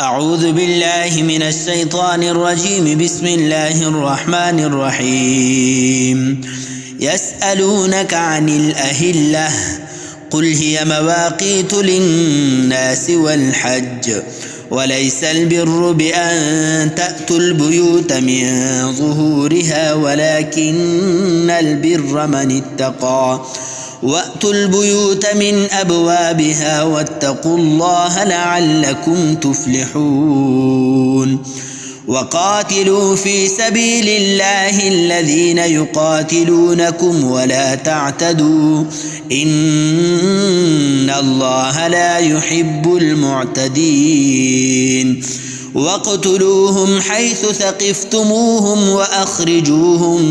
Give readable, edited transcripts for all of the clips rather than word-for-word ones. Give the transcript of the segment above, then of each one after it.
أعوذ بالله من الشيطان الرجيم. بسم الله الرحمن الرحيم. يسألونك عن الأهلة قل هي مواقيت للناس والحج وليس البر بأن تأتوا البيوت من ظهورها ولكن البر من اتقى وأتوا البيوت من أبوابها واتقوا الله لعلكم تفلحون. وقاتلوا في سبيل الله الذين يقاتلونكم ولا تعتدوا إن الله لا يحب المعتدين. واقتلوهم حيث ثقفتموهم وأخرجوهم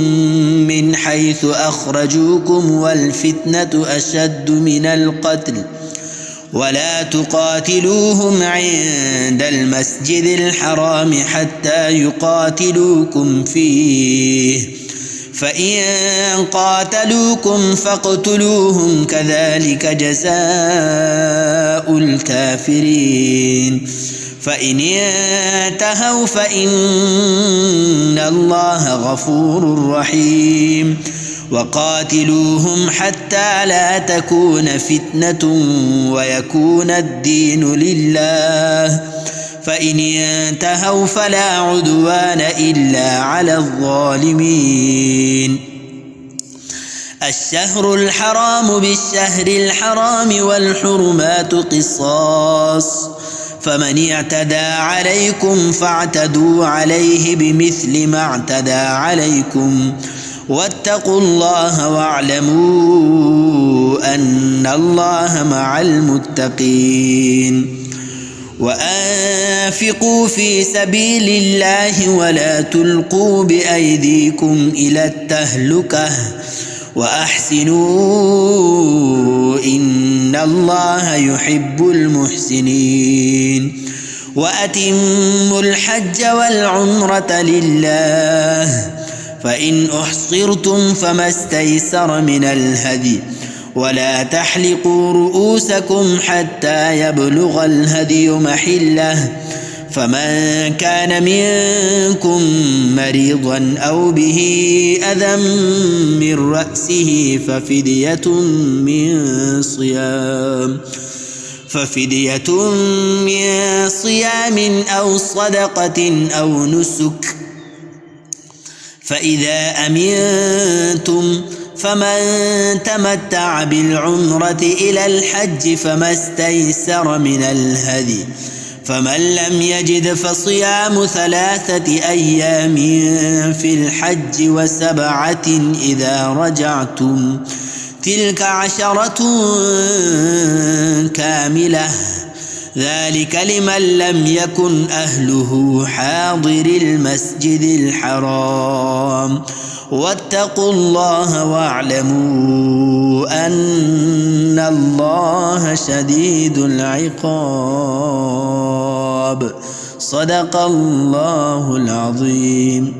من حيث أخرجوكم والفتنة أشد من القتل ولا تقاتلوهم عند المسجد الحرام حتى يقاتلوكم فيه فإن قاتلوكم فاقتلوهم كذلك جزاء الكافرين. فإن انتهوا فإن الله غفور رحيم. وقاتلوهم حتى لا تكون فتنة ويكون الدين لله فإن انتهوا فلا عدوان إلا على الظالمين. الشهر الحرام بالشهر الحرام والحرمات قصاص فمن اعتدى عليكم فاعتدوا عليه بمثل ما اعتدى عليكم واتقوا الله واعلموا أن الله مع المتقين. وأنفقوا في سبيل الله ولا تلقوا بأيديكم إلى التهلكة وأحسنوا إن الله يحب المحسنين. وأتموا الحج والعمرة لله فإن أحصرتم فما استيسر من الهدي ولا تحلقوا رؤوسكم حتى يبلغ الهدي محله فمن كان منكم مريضا أو به أذى من رأسه ففدية من صيام أو صدقة أو نسك فإذا أمنتم فمن تمتع بالعمرة إلى الحج فما استيسر من الهدي فمن لم يجد فصيام 3 أيام في الحج و7 إذا رجعتم تلك 10 كاملة ذلك لمن لم يكن أهله حاضر المسجد الحرام واتقوا الله واعلموا أن الله شديد العقاب. صدق الله العظيم.